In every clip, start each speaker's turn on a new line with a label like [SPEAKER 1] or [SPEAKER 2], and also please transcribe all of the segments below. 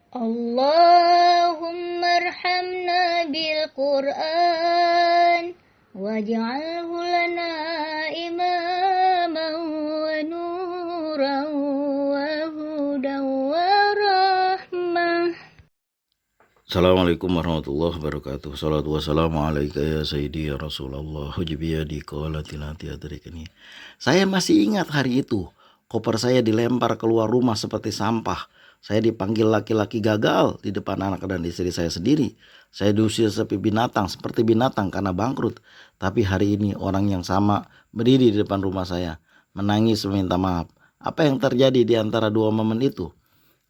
[SPEAKER 1] اللهم ارحمنا بالقرآن واجعله لنا إماما ونورا وهدى ورحمة.
[SPEAKER 2] Assalamualaikum warahmatullahi wabarakatuh. Salatu wassalamu alaika ya sayyidi ya Rasulullah. Hujibiyadi qalatilati adrikani. Saya masih ingat hari itu. Koper saya dilempar keluar rumah seperti sampah. Saya dipanggil laki-laki gagal di depan anak dan istri saya sendiri. Saya diusir seperti binatang karena bangkrut. Tapi hari ini orang yang sama berdiri di depan rumah saya, menangis meminta maaf. Apa yang terjadi di antara dua momen itu?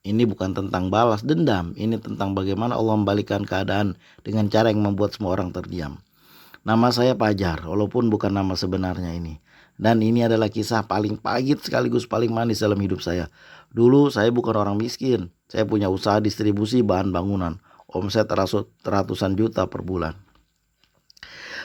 [SPEAKER 2] Ini bukan tentang balas dendam, ini tentang bagaimana Allah membalikan keadaan dengan cara yang membuat semua orang terdiam. Nama saya Pajar, walaupun bukan nama sebenarnya ini. Dan ini adalah kisah paling pahit sekaligus paling manis dalam hidup saya. Dulu saya bukan orang miskin, saya punya usaha distribusi bahan bangunan. Omset ratusan juta per bulan.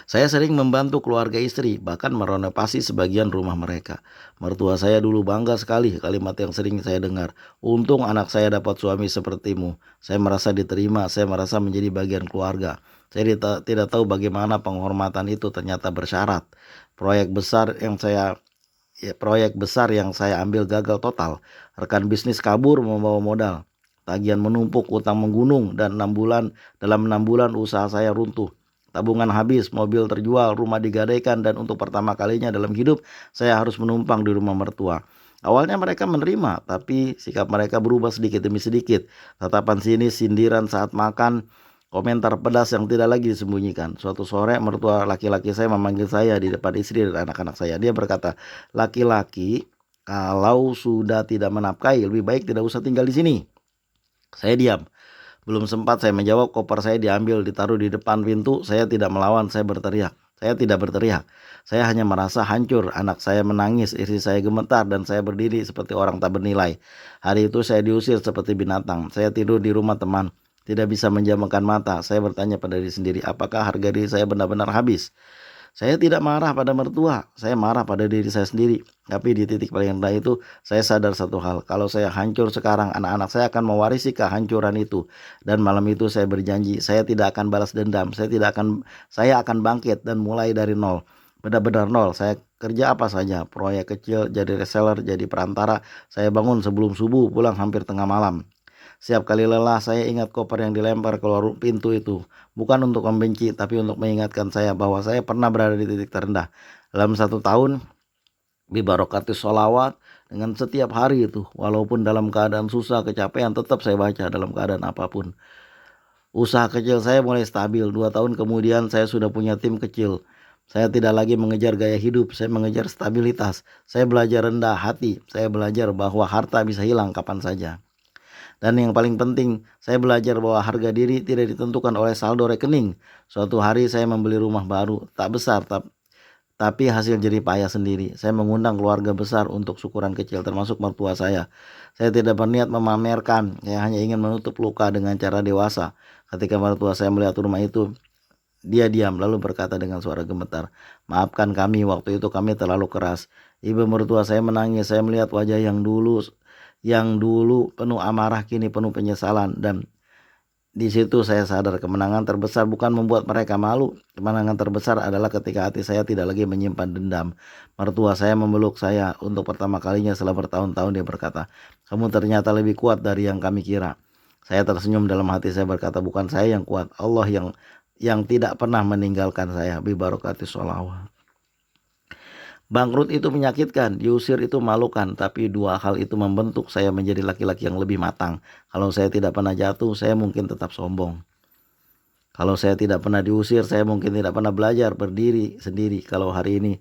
[SPEAKER 2] Saya sering membantu keluarga istri, bahkan merenovasi sebagian rumah mereka. Mertua saya dulu bangga sekali, kalimat yang sering saya dengar. Untung anak saya dapat suami sepertimu. Saya merasa diterima, saya merasa menjadi bagian keluarga. Saya tidak tahu bagaimana penghormatan itu ternyata bersyarat. Proyek besar yang saya ambil gagal total. Rekan bisnis kabur membawa modal. Tagihan menumpuk, utang menggunung, dan dalam 6 bulan usaha saya runtuh. Tabungan habis, mobil terjual, rumah digadaikan, dan untuk pertama kalinya dalam hidup saya harus menumpang di rumah mertua. Awalnya mereka menerima, tapi sikap mereka berubah sedikit demi sedikit. Tatapan sinis, sindiran saat makan, komentar pedas yang tidak lagi disembunyikan. Suatu sore mertua laki-laki saya memanggil saya di depan istri dan anak-anak saya. Dia berkata, "Laki-laki kalau sudah tidak menafkahi lebih baik tidak usah tinggal di sini." Saya diam. Belum sempat saya menjawab, koper saya diambil, ditaruh di depan pintu. Saya tidak melawan, saya berteriak. Saya tidak berteriak. Saya hanya merasa hancur. Anak saya menangis, istri saya gemetar, dan saya berdiri seperti orang tak bernilai. Hari itu saya diusir seperti binatang. Saya tidur di rumah teman, tidak bisa menjamkan mata. Saya bertanya pada diri sendiri, apakah harga diri saya benar-benar habis? Saya tidak marah pada mertua, saya marah pada diri saya sendiri. Tapi di titik paling rendah itu, saya sadar satu hal. Kalau saya hancur sekarang, anak-anak saya akan mewarisi kehancuran itu. Dan malam itu saya berjanji, saya tidak akan balas dendam. Saya akan bangkit dan mulai dari nol. Benar-benar nol. Saya kerja apa saja, proyek kecil, jadi reseller, jadi perantara. Saya bangun sebelum subuh, pulang hampir tengah malam. Setiap kali lelah, saya ingat koper yang dilempar keluar pintu itu. Bukan untuk membenci, tapi untuk mengingatkan saya bahwa saya pernah berada di titik terendah. Dalam 1 tahun, bibarokati sholawat, dengan setiap hari itu, walaupun dalam keadaan susah, kecapean, tetap saya baca dalam keadaan apapun. Usaha kecil saya mulai stabil. 2 tahun kemudian saya sudah punya tim kecil. Saya tidak lagi mengejar gaya hidup, saya mengejar stabilitas. Saya belajar rendah hati, saya belajar bahwa harta bisa hilang kapan saja. Dan yang paling penting, saya belajar bahwa harga diri tidak ditentukan oleh saldo rekening. Suatu hari saya membeli rumah baru, tak besar, tapi hasil jerih payah sendiri. Saya mengundang keluarga besar untuk syukuran kecil, termasuk mertua saya. Saya tidak berniat memamerkan, saya hanya ingin menutup luka dengan cara dewasa. Ketika mertua saya melihat rumah itu, dia diam lalu berkata dengan suara gemetar, "Maafkan kami, waktu itu kami terlalu keras." Ibu mertua saya menangis. Saya melihat wajah yang dulu penuh amarah kini penuh penyesalan, dan di situ saya sadar kemenangan terbesar bukan membuat mereka malu. Kemenangan terbesar adalah ketika hati saya tidak lagi menyimpan dendam. Mertua saya memeluk saya untuk pertama kalinya setelah bertahun-tahun. Dia berkata, "Kamu ternyata lebih kuat dari yang kami kira." Saya tersenyum dalam hati, saya berkata, bukan saya yang kuat, Allah yang tidak pernah meninggalkan saya. Bibarokati sholawat. Bangkrut itu menyakitkan, diusir itu memalukan, tapi dua hal itu membentuk saya menjadi laki-laki yang lebih matang. Kalau saya tidak pernah jatuh, saya mungkin tetap sombong. Kalau saya tidak pernah diusir, saya mungkin tidak pernah belajar berdiri sendiri. Kalau hari ini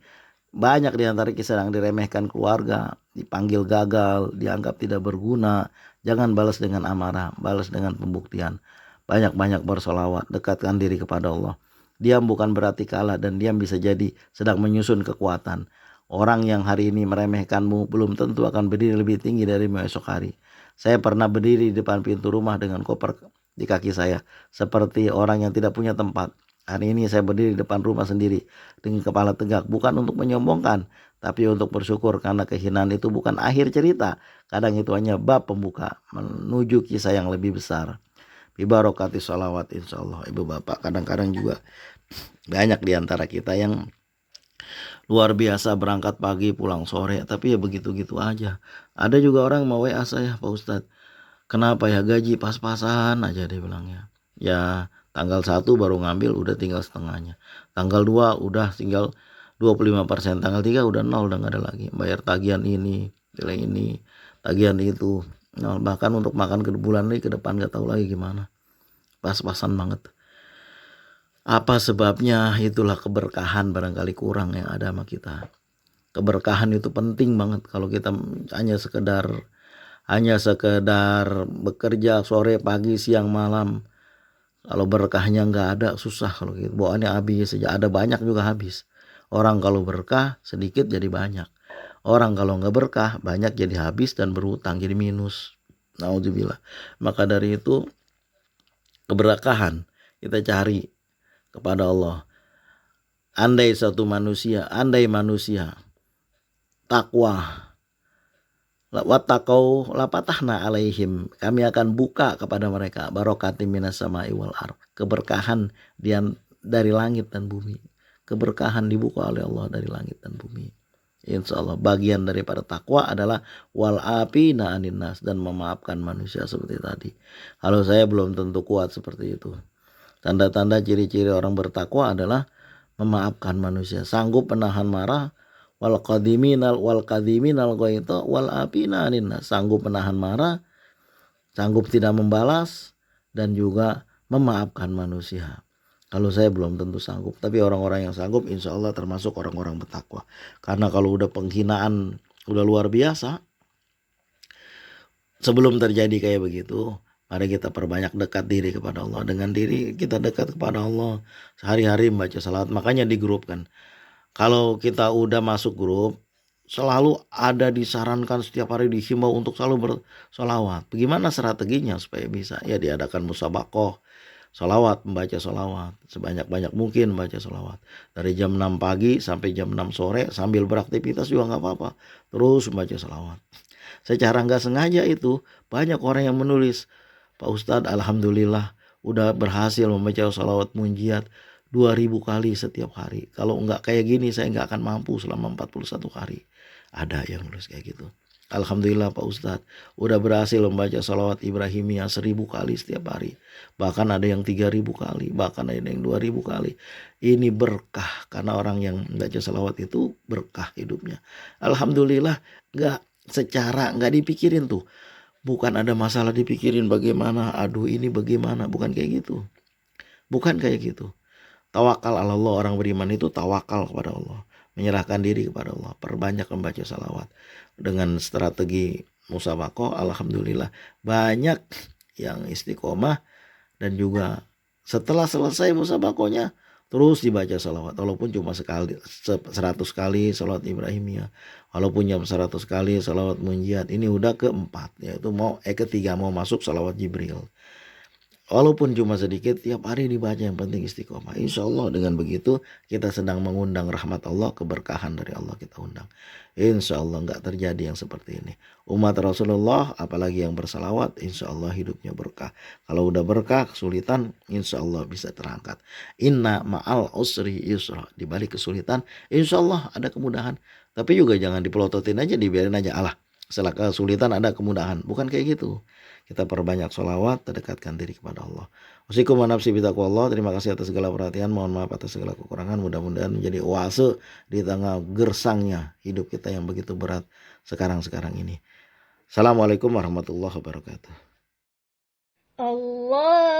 [SPEAKER 2] banyak di antara kita sedang diremehkan keluarga, dipanggil gagal, dianggap tidak berguna. Jangan balas dengan amarah, balas dengan pembuktian. Banyak-banyak bersolawat, dekatkan diri kepada Allah. Diam bukan berarti kalah, dan diam bisa jadi sedang menyusun kekuatan. Orang yang hari ini meremehkanmu belum tentu akan berdiri lebih tinggi darimu esok hari. Saya pernah berdiri di depan pintu rumah dengan koper di kaki saya, seperti orang yang tidak punya tempat. Hari ini saya berdiri di depan rumah sendiri dengan kepala tegak, bukan untuk menyombongkan, tapi untuk bersyukur karena kehinaan itu bukan akhir cerita. Kadang itu hanya bab pembuka menuju kisah yang lebih besar. Bibarokati sholawat insyaallah. Ibu bapak, kadang-kadang juga banyak di antara kita yang luar biasa berangkat pagi pulang sore, tapi ya begitu-gitu aja. Ada juga orang mau WA saya, Pak Ustadz, kenapa ya gaji pas-pasan aja, dia bilangnya. Ya tanggal 1 baru ngambil udah tinggal setengahnya. Tanggal 2 udah tinggal 25%. Tanggal 3 udah nol, udah gak ada lagi. Bayar tagihan ini, tagihan itu. Nah, bahkan untuk makan ke bulan ini ke depan gak tahu lagi gimana. Pas-pasan banget. Apa sebabnya? Itulah keberkahan barangkali kurang yang ada sama kita. Keberkahan itu penting banget. Kalau kita hanya sekedar bekerja sore, pagi, siang, malam, kalau berkahnya nggak ada, susah. Kalau gitu bawaannya habis saja. Ada banyak juga habis. Orang kalau berkah sedikit jadi banyak. Orang kalau nggak berkah banyak jadi habis dan berhutang jadi minus. Naudzubillah. Maka dari itu keberkahan kita cari kepada Allah. Andai manusia takwa, wattaqau lapatahna alaihim, kami akan buka kepada mereka barokatim minas sama'i wal ardh, keberkahan dari langit dan bumi. Keberkahan dibuka oleh Allah dari langit dan bumi. Insyaallah bagian daripada takwa adalah wal afina anin nas, dan memaafkan manusia seperti tadi. Kalau saya belum tentu kuat seperti itu. Tanda-tanda ciri-ciri orang bertakwa adalah memaafkan manusia, sanggup menahan marah, wal qadiminal ghaidha wal afina anin nas, sanggup menahan marah, sanggup tidak membalas, dan juga memaafkan manusia. Kalau saya belum tentu sanggup, tapi orang-orang yang sanggup insya Allah termasuk orang-orang bertakwa. Karena kalau udah penghinaan udah luar biasa, sebelum terjadi kayak begitu, mari kita perbanyak dekat diri kepada Allah. Dengan diri kita dekat kepada Allah, sehari-hari membaca salat. Makanya di grup kan, kalau kita udah masuk grup, selalu ada disarankan setiap hari dihimbau untuk selalu bersolawat. Bagaimana strateginya supaya bisa? Ya diadakan musabaqah solawat, membaca solawat sebanyak-banyak mungkin, membaca solawat dari jam 6 pagi sampai jam 6 sore, sambil beraktivitas juga nggak apa-apa, terus membaca solawat. Secara nggak sengaja itu banyak orang yang menulis, Pak Ustadz alhamdulillah udah berhasil membaca solawat munjiat 2000 kali setiap hari. Kalau nggak kayak gini saya nggak akan mampu selama 41 hari. Ada yang nulis kayak gitu. Alhamdulillah Pak Ustadz udah berhasil membaca salawat Ibrahimiyah 1000 kali setiap hari. Bahkan ada yang 3000 kali, bahkan ada yang 2000 kali. Ini berkah, karena orang yang membaca salawat itu berkah hidupnya. Alhamdulillah, nggak dipikirin tuh. Bukan ada masalah dipikirin bagaimana, aduh ini bagaimana, bukan kayak gitu. Bukan kayak gitu. Tawakal ala Allah, orang beriman itu tawakal kepada Allah, menyerahkan diri kepada Allah, perbanyak membaca salawat. Dengan strategi musabaqah, alhamdulillah banyak yang istiqomah, dan juga setelah selesai musabaqahnya terus dibaca salawat, walaupun cuma 100 kali salawat Ibrahimiyah, walaupun jam 100 kali salawat munjiat. Ini udah keempat, yaitu ketiga mau masuk salawat Jibril. Walaupun cuma sedikit, tiap hari dibaca, yang penting istiqomah. Insya Allah dengan begitu kita sedang mengundang rahmat Allah, keberkahan dari Allah kita undang. Insya Allah nggak terjadi yang seperti ini. Umat Rasulullah apalagi yang bersalawat, insya Allah hidupnya berkah. Kalau udah berkah, kesulitan insya Allah bisa terangkat. Inna ma'al usri yusra, di balik kesulitan insya Allah ada kemudahan. Tapi juga jangan dipelototin aja, dibiarin aja, Allah setelah kesulitan ada kemudahan. Bukan kayak gitu. Kita perbanyak sholawat, terdekatkan diri kepada Allah. Usikum wa nafsi bitaqwallah. Terima kasih atas segala perhatian. Mohon maaf atas segala kekurangan. Mudah-mudahan menjadi oase di tengah gersangnya hidup kita yang begitu berat sekarang ini. Assalamualaikum warahmatullahi wabarakatuh.
[SPEAKER 1] Allah